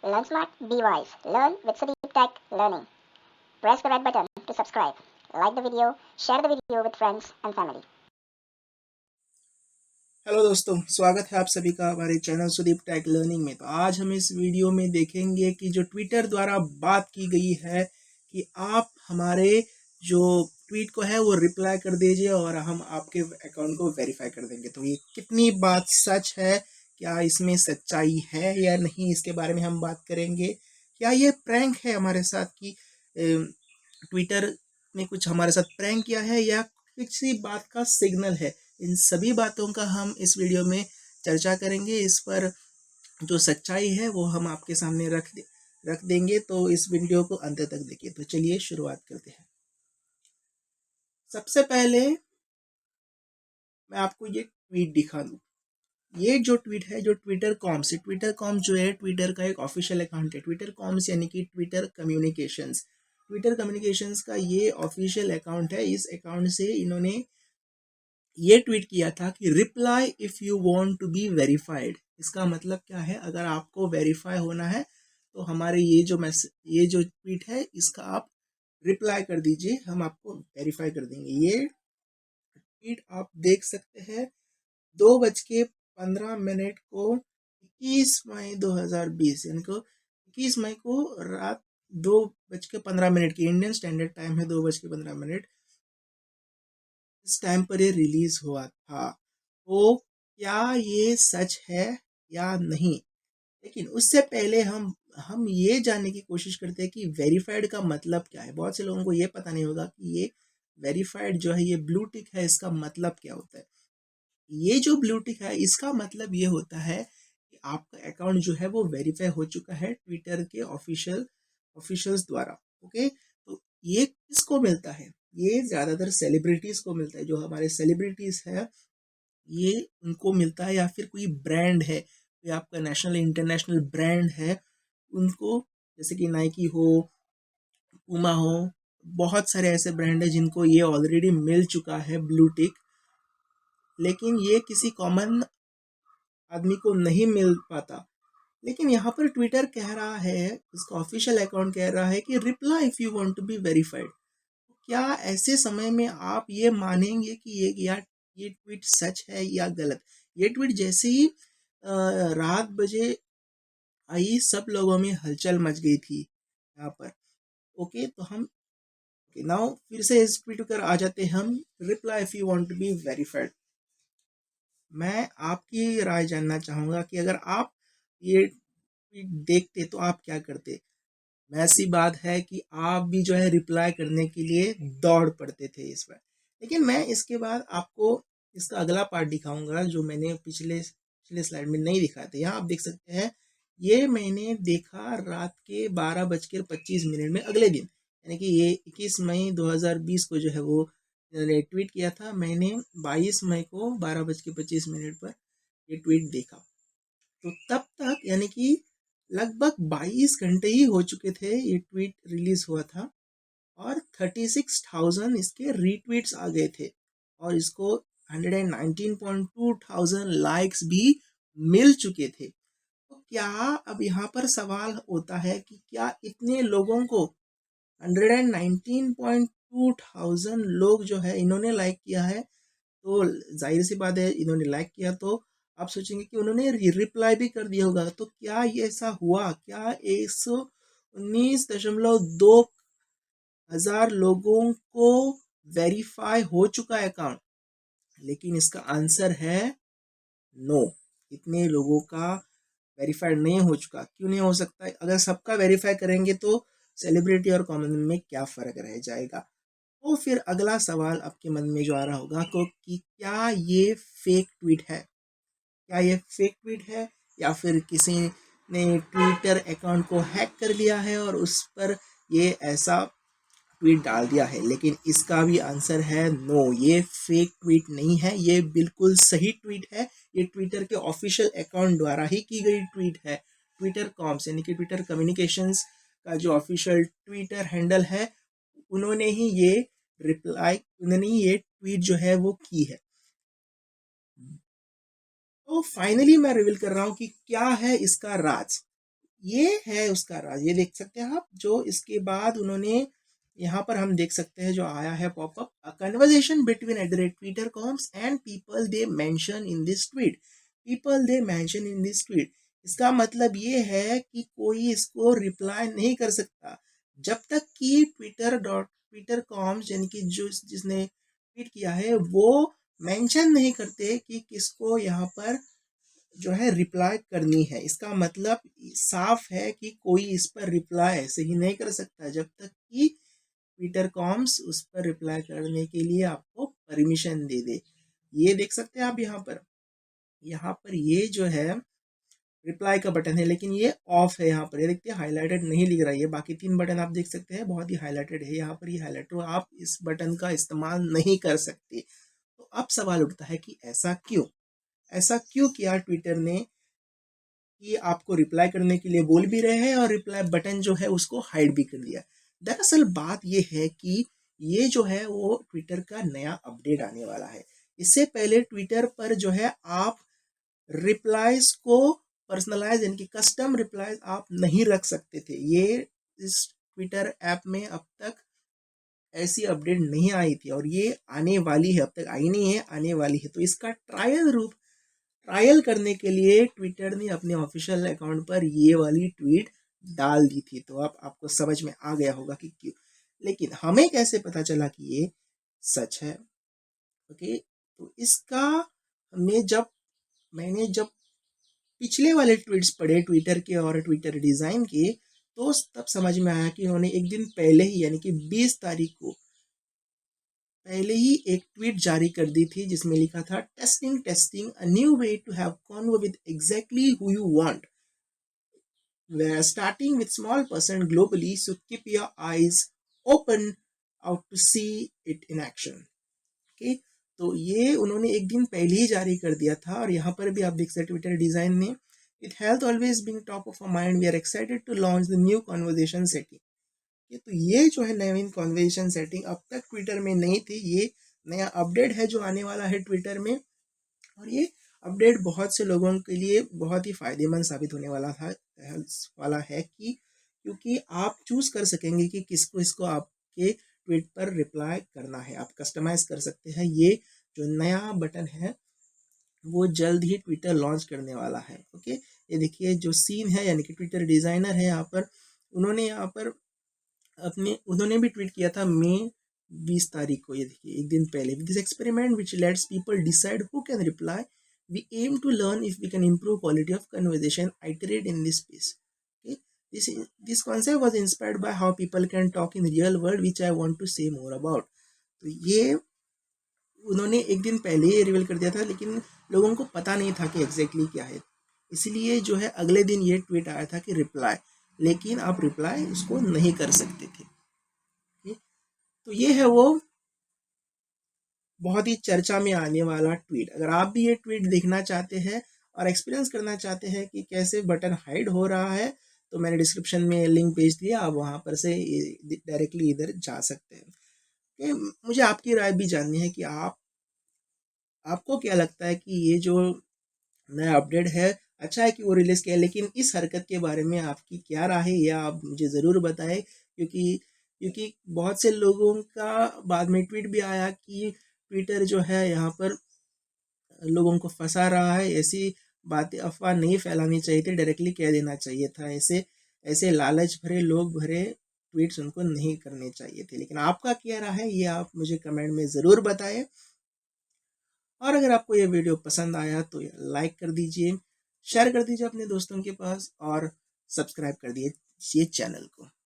Learn smart, be wise. Learn with Sudeep Tech Learning. Press the red button to subscribe. Like the video, share the video with friends and family. Hello दोस्तों, स्वागत है आप सभी का हमारे channel Sudeep take learning में। तो आज हम इस वीडियो में देखेंगे कि जो ट्विटर द्वारा बात की गई है कि आप हमारे जो ट्वीट को है वो रिप्लाई कर दीजिए और हम आपके अकाउंट को वेरीफाई कर देंगे। तो ये कितनी बात सच है, क्या इसमें सच्चाई है या नहीं, इसके बारे में हम बात करेंगे। क्या ये प्रैंक है हमारे साथ कि ट्विटर ने कुछ हमारे साथ प्रैंक किया है या किसी बात का सिग्नल है। इन सभी बातों का हम इस वीडियो में चर्चा करेंगे। इस पर जो सच्चाई है वो हम आपके सामने रख देंगे। तो इस वीडियो को अंत तक देखिए। तो चलिए शुरुआत करते हैं। सबसे पहले मैं आपको ये ट्वीट दिखा दूँ। ये जो ट्वीट है, जो ट्विटर कॉम जो है ट्विटर का एक ऑफिशियल अकाउंट है। ट्विटर कॉम्स यानी कि ट्विटर कम्युनिकेशंस का ये ऑफिशियल अकाउंट है। इस अकाउंट से इन्होंने ये ट्वीट किया था कि reply if you want to be verified. इसका मतलब क्या है, अगर आपको वेरीफाई होना है तो हमारे ये जो ट्वीट है इसका आप रिप्लाई कर दीजिए, हम आपको वेरीफाई कर देंगे। ये ट्वीट आप देख सकते हैं 2:15 को 21 मई 2020 यानी को 21 मई को रात 2:15 की इंडियन स्टैंडर्ड टाइम है। 2:15 इस टाइम पर ये रिलीज हुआ था। तो क्या ये सच है या नहीं, लेकिन उससे पहले हम ये जानने की कोशिश करते हैं कि वेरीफाइड का मतलब क्या है। बहुत से लोगों को ये पता नहीं होगा कि ये वेरीफाइड जो है, ये ब्लू टिक है, इसका मतलब क्या होता है। ये जो ब्लू टिक है इसका मतलब ये होता है कि आपका अकाउंट जो है वो वेरीफाई हो चुका है ट्विटर के ऑफिशियल्स द्वारा। ओके, तो ये किसको मिलता है? ये ज़्यादातर सेलिब्रिटीज़ को मिलता है। जो हमारे सेलिब्रिटीज़ है ये उनको मिलता है, या फिर कोई ब्रांड है, कोई आपका नेशनल इंटरनेशनल ब्रांड है उनको, जैसे कि नाइकी हो, पूमा हो, बहुत सारे ऐसे ब्रांड है जिनको ये ऑलरेडी मिल चुका है ब्लू टिक। लेकिन ये किसी कॉमन आदमी को नहीं मिल पाता। लेकिन यहाँ पर ट्विटर कह रहा है, इसका ऑफिशियल अकाउंट कह रहा है कि reply if you want to be verified. क्या ऐसे समय में आप ये मानेंगे कि ये ट्वीट सच है या गलत? ये ट्वीट जैसे ही रात बजे आई, सब लोगों में हलचल मच गई थी यहाँ पर। ओके, तो हम नाउ फिर से इस ट्वीट पर आ जाते हैं हम। Reply if you want to be verified. मैं आपकी राय जानना चाहूँगा कि अगर आप ये ट्वीट देखते तो आप क्या करते। वैसी बात है कि आप भी जो है रिप्लाई करने के लिए दौड़ पड़ते थे इस पर। लेकिन मैं इसके बाद आपको इसका अगला पार्ट दिखाऊंगा जो मैंने पिछले पिछले स्लाइड में नहीं दिखाया था। यहाँ आप देख सकते हैं, ये मैंने देखा रात के 12:25 में अगले दिन, यानी कि ये 21 मई 2020 को जो है वो ट्वीट किया था मैंने। 22 मई को 12:25 पर ये ट्वीट देखा। तो तब तक यानी कि लगभग 22 घंटे ही हो चुके थे ये ट्वीट रिलीज हुआ था, और 36,000 इसके रीट्वीट्स आ गए थे, और इसको 119.2 लाइक्स भी मिल चुके थे। तो क्या अब यहाँ पर सवाल होता है कि क्या इतने लोगों को 119.2 लोग जो है इन्होंने लाइक किया है, तो जाहिर सी बात है इन्होंने लाइक किया तो आप सोचेंगे कि उन्होंने रिप्लाई भी कर दिया होगा। तो क्या ये ऐसा हुआ? क्या 119.2 हजार लोगों को वेरीफाई हो चुका है अकाउंट? लेकिन इसका आंसर है नो। इतने लोगों का वेरीफाइड नहीं हो चुका। क्यों नहीं हो सकता? अगर सबका वेरीफाई करेंगे तो सेलिब्रिटी और कॉमन में क्या फ़र्क रह जाएगा। तो फिर अगला सवाल आपके मन में जो आ रहा होगा को कि क्या ये फेक ट्वीट है? क्या ये फेक ट्वीट है, या फिर किसी ने ट्विटर अकाउंट को हैक कर लिया है और उस पर ये ऐसा ट्वीट डाल दिया है? लेकिन इसका भी आंसर है नो, ये फेक ट्वीट नहीं है, ये बिल्कुल सही ट्वीट है। ये ट्विटर के ऑफिशियल अकाउंट द्वारा ही की गई ट्वीट है। ट्विटर कॉम्स यानी कि ट्विटर कम्युनिकेशंस का जो ऑफिशियल ट्विटर हैंडल है, उन्होंने ही ये ट्वीट जो है वो की है। तो फाइनली मैं रिवील कर रहा हूँ कि क्या है इसका राज। ये है उसका राज। ये देख सकते हैं आप। जो इसके बाद उन्होंने यहाँ पर हम देख सकते हैं जो आया है popup, a conversation between Twitter comms and people they mention in this tweet, people they mention in this tweet. इसका मतलब ये है कि कोई इसको रिप्लाई नहीं कर सकता जब तक कि ट्विटर कॉम्स यानी कि जो जिसने ट्वीट किया है वो मेंशन नहीं करते कि किसको यहाँ पर जो है रिप्लाई करनी है। इसका मतलब साफ है कि कोई इस पर रिप्लाई ऐसे ही नहीं कर सकता जब तक कि ट्विटर कॉम्स उस पर रिप्लाई करने के लिए आपको परमिशन दे दे। ये देख सकते हैं आप यहाँ पर ये जो है रिप्लाई का बटन है, लेकिन ये ऑफ है। यहाँ पर ये देखते हैं हाईलाइटेड नहीं लिख रहा है। बाकी 3 बटन आप देख सकते हैं बहुत ही हाईलाइटेड है। यहाँ पर ये हाईलाइट, तो आप इस बटन का इस्तेमाल नहीं कर सकते। तो अब सवाल उठता है कि ऐसा क्यों किया ट्विटर ने कि आपको रिप्लाई करने के लिए बोल भी रहे हैं और रिप्लाई बटन जो है उसको हाइड भी कर दिया। दरअसल बात ये है कि ये जो है वो ट्विटर का नया अपडेट आने वाला है। इससे पहले ट्विटर पर जो है आप रिप्लाईज को पर्सनलाइज यानी कि कस्टम रिप्लाईज आप नहीं रख सकते थे। ये इस ट्विटर ऐप में अब तक ऐसी अपडेट नहीं आई थी और ये आने वाली है। अब तक आई नहीं है, आने वाली है। तो इसका ट्रायल करने के लिए ट्विटर ने अपने ऑफिशियल अकाउंट पर ये वाली ट्वीट डाल दी थी। तो अब आपको समझ में आ गया होगा कि क्यों। लेकिन हमें कैसे पता चला कि ये सच है? ओके, तो इसका मैंने जब पिछले वाले ट्वीट्स पढ़े ट्विटर के और ट्विटर डिज़ाइन के, तो तब समझ में आया कि उन्होंने एक दिन पहले ही यानी कि 20 तारीख को पहले ही एक ट्वीट जारी कर दी थी जिसमें लिखा था testing testing a new way to have convo with exactly who you want, we are starting with small percent globally, so keep your eyes open out to see it in action. Okay, तो ये उन्होंने एक दिन पहले ही जारी कर दिया था। और यहाँ पर भी आप देख सकते ट्विटर डिजाइन में, with health always being top of a mind we are excited to launch the new conversation setting. तो ये जो है नवीन कन्वर्सेशन सेटिंग अब तक ट्विटर में नहीं थी। ये नया अपडेट है जो आने वाला है ट्विटर में। और ये अपडेट बहुत से लोगों के लिए बहुत ही फायदेमंद साबित होने वाला है कि क्योंकि आप चूज कर सकेंगे कि किसको इसको आपके ट्वीट पर रिप्लाई करना है। आप कस्टमाइज कर सकते हैं। ये जो नया बटन है वो जल्द ही ट्विटर लॉन्च करने वाला है। ओके, ये देखिए जो सीन है यानी कि ट्विटर डिज़ाइनर है यहाँ पर, उन्होंने भी ट्वीट किया था मई 20 तारीख को। ये देखिए एक दिन पहले, this experiment which lets people decide who can reply, we aim to learn if we can improve quality of conversation, iterate in this space. Okay, this concept was inspired by how people can talk in real world, which I want to say more about. तो ये उन्होंने एक दिन पहले ही reveal कर दिया था, लेकिन लोगों को पता नहीं था कि एग्जैक्टली क्या है। इसलिए जो है अगले दिन ये ट्वीट आया था कि रिप्लाई, लेकिन आप रिप्लाई उसको नहीं कर सकते थे। तो ये है वो बहुत ही चर्चा में आने वाला ट्वीट। अगर आप भी ये ट्वीट देखना चाहते हैं और एक्सपीरियंस करना चाहते हैं कि कैसे बटन हाइड हो रहा है, तो मैंने डिस्क्रिप्शन में लिंक भेज दिया, आप वहाँ पर से डायरेक्टली इधर जा सकते हैं। मुझे आपकी राय भी जाननी है कि आपको क्या लगता है कि ये जो नया अपडेट है अच्छा है कि वो रिलीज़ किया, लेकिन इस हरकत के बारे में आपकी क्या राय है ये आप मुझे ज़रूर बताएं। क्योंकि बहुत से लोगों का बाद में ट्वीट भी आया कि ट्विटर जो है यहाँ पर लोगों को फंसा रहा है। ऐसी बातें अफवाह नहीं फैलानी चाहिए थी, डायरेक्टली कह देना चाहिए था। ऐसे ऐसे लालच भरे लोग भरे ट्वीट्स उनको नहीं करने चाहिए थे। लेकिन आपका क्या राय है ये आप मुझे कमेंट में ज़रूर बताएं। और अगर आपको ये वीडियो पसंद आया तो लाइक कर दीजिए, शेयर कर दीजिए अपने दोस्तों के पास और सब्सक्राइब कर दीजिए चैनल को।